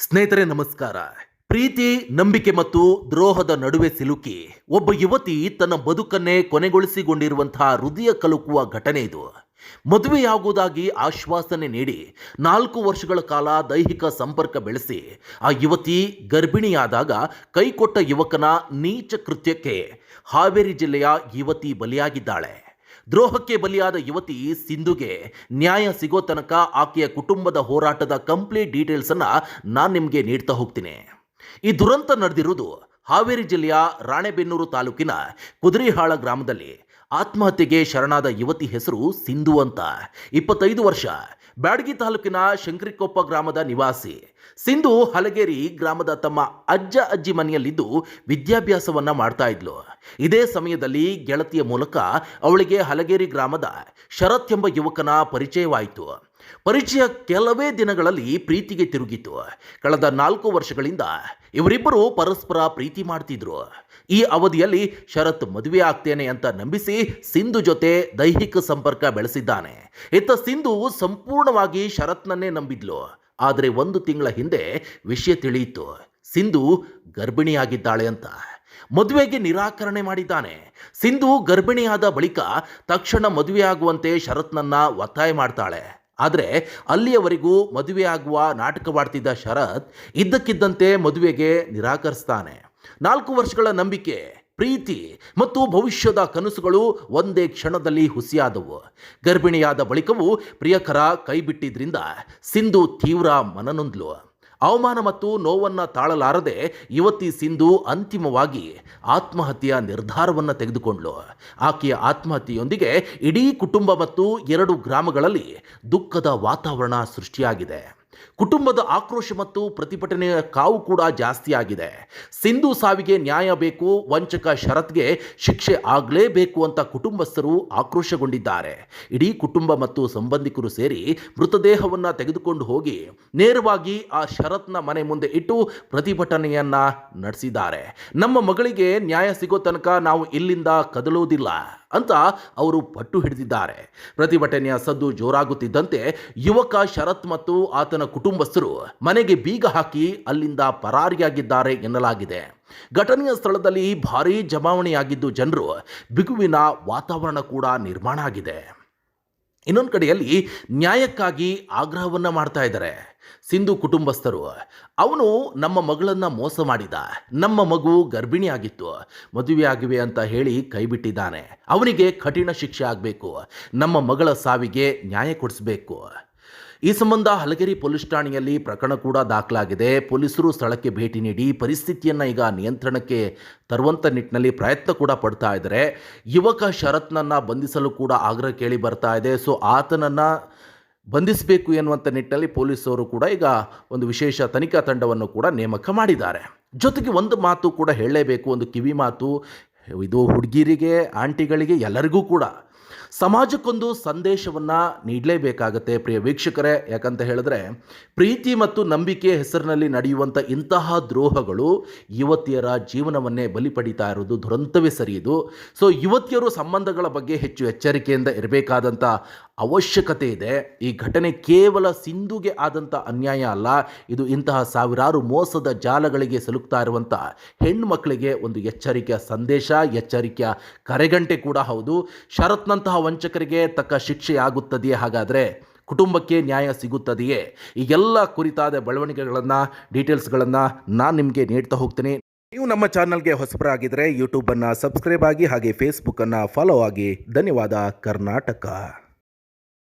ಸ್ನೇಹಿತರೆ ನಮಸ್ಕಾರ. ಪ್ರೀತಿ, ನಂಬಿಕೆ ಮತ್ತು ದ್ರೋಹದ ನಡುವೆ ಸಿಲುಕಿ ಒಬ್ಬ ಯುವತಿ ತನ್ನ ಬದುಕನ್ನೇ ಕೊನೆಗೊಳಿಸಿಕೊಂಡಿರುವಂತಹ ಹೃದಯ ಕಲುಕುವ ಘಟನೆ ಇದು. ಮದುವೆಯಾಗುವುದಾಗಿ ಆಶ್ವಾಸನೆ ನೀಡಿ 4 ವರ್ಷಗಳ ಕಾಲ ದೈಹಿಕ ಸಂಪರ್ಕ ಬೆಳೆಸಿ ಆ ಯುವತಿ ಗರ್ಭಿಣಿಯಾದಾಗ ಕೈಕೊಟ್ಟ ಯುವಕನ ನೀಚ ಕೃತ್ಯಕ್ಕೆ ಹಾವೇರಿ ಜಿಲ್ಲೆಯ ಯುವತಿ ಬಲಿಯಾಗಿದ್ದಾಳೆ. ದ್ರೋಹಕ್ಕೆ ಬಲಿಯಾದ ಯುವತಿ ಸಿಂಧುಗೆ ನ್ಯಾಯ ಸಿಗೋ ತನಕ ಆಕೆಯ ಕುಟುಂಬದ ಹೋರಾಟದ ಕಂಪ್ಲೀಟ್ ಡೀಟೇಲ್ಸ್ ಅನ್ನ ನಾನು ನಿಮಗೆ ನೀಡ್ತಾ ಹೋಗ್ತೀನಿ. ಈ ದುರಂತ ನಡೆದಿರುವುದು ಹಾವೇರಿ ಜಿಲ್ಲೆಯ ರಾಣೆಬೆನ್ನೂರು ತಾಲೂಕಿನ ಕುದುರೆಹಾಳ ಗ್ರಾಮದಲ್ಲಿ. ಆತ್ಮಹತ್ಯೆಗೆ ಶರಣಾದ ಯುವತಿ ಹೆಸರು ಸಿಂಧು ಅಂತ. 25 ವರ್ಷ, ಬ್ಯಾಡಗಿ ತಾಲೂಕಿನ ಶಂಕರಿಕೊಪ್ಪ ಗ್ರಾಮದ ನಿವಾಸಿ. ಸಿಂಧು ಹಲಗೇರಿ ಗ್ರಾಮದ ತಮ್ಮ ಅಜ್ಜ ಅಜ್ಜಿ ಮನೆಯಲ್ಲಿದ್ದು ವಿದ್ಯಾಭ್ಯಾಸವನ್ನ ಮಾಡ್ತಾ ಇದ್ಲು. ಇದೇ ಸಮಯದಲ್ಲಿ ಗೆಳತಿಯ ಮೂಲಕ ಅವಳಿಗೆ ಹಲಗೇರಿ ಗ್ರಾಮದ ಶರತ್ ಎಂಬ ಯುವಕನ ಪರಿಚಯವಾಯಿತು. ಪರಿಚಯ ಕೆಲವೇ ದಿನಗಳಲ್ಲಿ ಪ್ರೀತಿಗೆ ತಿರುಗಿತು. ಕಳೆದ 4 ವರ್ಷಗಳಿಂದ ಇವರಿಬ್ಬರು ಪರಸ್ಪರ ಪ್ರೀತಿ ಮಾಡ್ತಿದ್ರು. ಈ ಅವಧಿಯಲ್ಲಿ ಶರತ್ ಮದುವೆ ಆಗ್ತೇನೆ ಅಂತ ನಂಬಿಸಿ ಸಿಂಧು ಜೊತೆ ದೈಹಿಕ ಸಂಪರ್ಕ ಬೆಳೆಸಿದ್ದಾನೆ. ಇತ್ತ ಸಿಂಧು ಸಂಪೂರ್ಣವಾಗಿ ಶರತ್ನನ್ನೇ ನಂಬಿದ್ಲು. ಆದರೆ 1 ತಿಂಗಳ ಹಿಂದೆ ವಿಷಯ ತಿಳಿಯಿತು, ಸಿಂಧು ಗರ್ಭಿಣಿಯಾಗಿದ್ದಾಳೆ ಅಂತ. ಮದುವೆಗೆ ನಿರಾಕರಣೆ ಮಾಡಿದ್ದಾನೆ. ಸಿಂಧು ಗರ್ಭಿಣಿಯಾದ ಬಳಿಕ ತಕ್ಷಣ ಮದುವೆಯಾಗುವಂತೆ ಶರತ್ನನ್ನ ಒತ್ತಾಯ ಮಾಡ್ತಾಳೆ. ಆದರೆ ಅಲ್ಲಿಯವರೆಗೂ ಮದುವೆಯಾಗುವ ನಾಟಕವಾಡ್ತಿದ್ದ ಶರತ್ ಇದ್ದಕ್ಕಿದ್ದಂತೆ ಮದುವೆಗೆ ನಿರಾಕರಿಸ್ತಾನೆ. 4 ವರ್ಷಗಳ ನಂಬಿಕೆ, ಪ್ರೀತಿ ಮತ್ತು ಭವಿಷ್ಯದ ಕನಸುಗಳು ಒಂದೇ ಕ್ಷಣದಲ್ಲಿ ಹುಸಿಯಾದವು. ಗರ್ಭಿಣಿಯಾದ ಬಳಿಕವೂ ಪ್ರಿಯಕರ ಕೈಬಿಟ್ಟಿದ್ರಿಂದ ಸಿಂಧು ತೀವ್ರ ಮನನೊಂದ್ಲು. ಅವಮಾನ ಮತ್ತು ನೋವನ್ನು ತಾಳಲಾರದೆ ಯುವತಿ ಸಿಂಧು ಅಂತಿಮವಾಗಿ ಆತ್ಮಹತ್ಯೆಯ ನಿರ್ಧಾರವನ್ನು ತೆಗೆದುಕೊಂಡ್ಳು. ಆಕೆಯ ಆತ್ಮಹತ್ಯೆಯೊಂದಿಗೆ ಇಡೀ ಕುಟುಂಬ ಮತ್ತು 2 ಗ್ರಾಮಗಳಲ್ಲಿ ದುಃಖದ ವಾತಾವರಣ ಸೃಷ್ಟಿಯಾಗಿದೆ. ಕುಟುಂಬದ ಆಕ್ರೋಶ ಮತ್ತು ಪ್ರತಿಭಟನೆಯ ಕಾವು ಕೂಡ ಜಾಸ್ತಿ ಆಗಿದೆ. ಸಿಂಧು ಸಾವಿಗೆ ನ್ಯಾಯ ಬೇಕು, ವಂಚಕ ಶರತ್ಗೆ ಶಿಕ್ಷೆ ಆಗಲೇಬೇಕು ಅಂತ ಕುಟುಂಬಸ್ಥರು ಆಕ್ರೋಶಗೊಂಡಿದ್ದಾರೆ. ಇಡೀ ಕುಟುಂಬ ಮತ್ತು ಸಂಬಂಧಿಕರು ಸೇರಿ ಮೃತದೇಹವನ್ನು ತೆಗೆದುಕೊಂಡು ಹೋಗಿ ನೇರವಾಗಿ ಆ ಶರತ್ನ ಮನೆ ಮುಂದೆ ಇಟ್ಟು ಪ್ರತಿಭಟನೆಯನ್ನ ನಡೆಸಿದ್ದಾರೆ. ನಮ್ಮ ಮಗಳಿಗೆ ನ್ಯಾಯ ಸಿಗೋ ತನಕ ನಾವು ಇಲ್ಲಿಂದ ಕದಲುವುದಿಲ್ಲ ಅಂತ ಅವರು ಪಟ್ಟು ಹಿಡಿದಿದ್ದಾರೆ. ಪ್ರತಿಭಟನೆಯ ಸದ್ದು ಜೋರಾಗುತ್ತಿದ್ದಂತೆ ಯುವಕ ಶರತ್ ಮತ್ತು ಆತನ ಕುಟುಂಬಸ್ಥರು ಮನೆಗೆ ಬೀಗ ಹಾಕಿ ಅಲ್ಲಿಂದ ಪರಾರಿಯಾಗಿದ್ದಾರೆ ಎನ್ನಲಾಗಿದೆ. ಘಟನೆಯ ಸ್ಥಳದಲ್ಲಿ ಭಾರೀ ಜಮಾವಣೆಯಾಗಿದ್ದು ಜನರು ಬಿಗುವಿನ ವಾತಾವರಣ ಕೂಡ ನಿರ್ಮಾಣ ಆಗಿದೆ. ಇನ್ನೊಂದು ಕಡೆಯಲ್ಲಿ ನ್ಯಾಯಕ್ಕಾಗಿ ಆಗ್ರಹವನ್ನ ಮಾಡ್ತಾ ಇದ್ದಾರೆ ಸಿಂಧು ಕುಟುಂಬಸ್ಥರು. ಅವನು ನಮ್ಮ ಮಗಳನ್ನ ಮೋಸ ಮಾಡಿದ, ನಮ್ಮ ಮಗು ಗರ್ಭಿಣಿಯಾಗಿತ್ತು, ಮದುವೆ ಆಗಿವೆ ಅಂತ ಹೇಳಿ ಕೈಬಿಟ್ಟಿದ್ದಾನೆ, ಅವನಿಗೆ ಕಠಿಣ ಶಿಕ್ಷೆ ಆಗಬೇಕು, ನಮ್ಮ ಮಗಳ ಸಾವಿಗೆ ನ್ಯಾಯ ಕೊಡಿಸಬೇಕು. ಈ ಸಂಬಂಧ ಹಲಗೇರಿ ಪೊಲೀಸ್ ಠಾಣೆಯಲ್ಲಿ ಪ್ರಕರಣ ಕೂಡ ದಾಖಲಾಗಿದೆ. ಪೊಲೀಸರು ಸ್ಥಳಕ್ಕೆ ಭೇಟಿ ನೀಡಿ ಪರಿಸ್ಥಿತಿಯನ್ನು ಈಗ ನಿಯಂತ್ರಣಕ್ಕೆ ತರುವಂಥ ನಿಟ್ಟಿನಲ್ಲಿ ಪ್ರಯತ್ನ ಕೂಡ ಪಡ್ತಾ ಇದ್ದಾರೆ. ಯುವಕ ಶರತ್ನನ್ನು ಬಂಧಿಸಲು ಕೂಡ ಆಗ್ರಹ ಕೇಳಿ ಬರ್ತಾ ಇದೆ. ಸೊ ಆತನನ್ನು ಬಂಧಿಸಬೇಕು ಎನ್ನುವಂಥ ನಿಟ್ಟಿನಲ್ಲಿ ಪೊಲೀಸರು ಕೂಡ ಈಗ ಒಂದು ವಿಶೇಷ ತನಿಖಾ ತಂಡವನ್ನು ಕೂಡ ನೇಮಕ ಮಾಡಿದ್ದಾರೆ. ಜೊತೆಗೆ ಒಂದು ಮಾತು ಕೂಡ ಹೇಳಲೇಬೇಕು, ಒಂದು ಕಿವಿ ಮಾತು ಇದು ಹುಡುಗಿರಿಗೆ, ಆಂಟಿಗಳಿಗೆ, ಎಲ್ಲರಿಗೂ ಕೂಡ ಸಮಾಜಕ್ಕೊಂದು ಸಂದೇಶವನ್ನು ನೀಡಲೇಬೇಕಾಗತ್ತೆ ಪ್ರಿಯ ವೀಕ್ಷಕರೇ. ಯಾಕಂತ ಹೇಳಿದ್ರೆ ಪ್ರೀತಿ ಮತ್ತು ನಂಬಿಕೆ ಹೆಸರಿನಲ್ಲಿ ನಡೆಯುವಂಥ ಇಂತಹ ದ್ರೋಹಗಳು ಯುವತಿಯರ ಜೀವನವನ್ನೇ ಬಲಿ ಪಡಿತಾ ಇರೋದು ದುರಂತವೇ ಸರಿ ಇದು. ಸೊ ಯುವತಿಯರು ಸಂಬಂಧಗಳ ಬಗ್ಗೆ ಹೆಚ್ಚು ಎಚ್ಚರಿಕೆಯಿಂದ ಇರಬೇಕಾದಂಥ ಅವಶ್ಯಕತೆ ಇದೆ. ಈ ಘಟನೆ ಕೇವಲ ಸಿಂಧುಗೆ ಆದಂಥ ಅನ್ಯಾಯ ಅಲ್ಲ, ಇದು ಇಂತಹ ಸಾವಿರಾರು ಮೋಸದ ಜಾಲಗಳಿಗೆ ಸಿಲುಕ್ತಾ ಇರುವಂಥ ಹೆಣ್ಣು ಮಕ್ಕಳಿಗೆ ಒಂದು ಎಚ್ಚರಿಕೆಯ ಸಂದೇಶ, ಎಚ್ಚರಿಕೆಯ ಕರೆಗಂಟೆ ಕೂಡ ಹೌದು. ಶರತ್ನಂತಹ ವಂಚಕರಿಗೆ ತಕ್ಕ ಶಿಕ್ಷೆಯಾಗುತ್ತದೆಯೇ? ಹಾಗಾದರೆ ಕುಟುಂಬಕ್ಕೆ ನ್ಯಾಯ ಸಿಗುತ್ತದೆಯೇ? ಈ ಎಲ್ಲ ಕುರಿತಾದ ಬೆಳವಣಿಗೆಗಳನ್ನು, ಡೀಟೇಲ್ಸ್ಗಳನ್ನು ನಾನು ನಿಮಗೆ ನೀಡ್ತಾ ಹೋಗ್ತೀನಿ. ನೀವು ನಮ್ಮ ಚಾನಲ್ಗೆ ಹೊಸಬರಾಗಿದ್ದರೆ ಯೂಟ್ಯೂಬನ್ನು ಸಬ್ಸ್ಕ್ರೈಬ್ ಆಗಿ, ಹಾಗೆ ಫೇಸ್ಬುಕ್ಕನ್ನು ಫಾಲೋ ಆಗಿ. ಧನ್ಯವಾದ. ಕರ್ನಾಟಕ.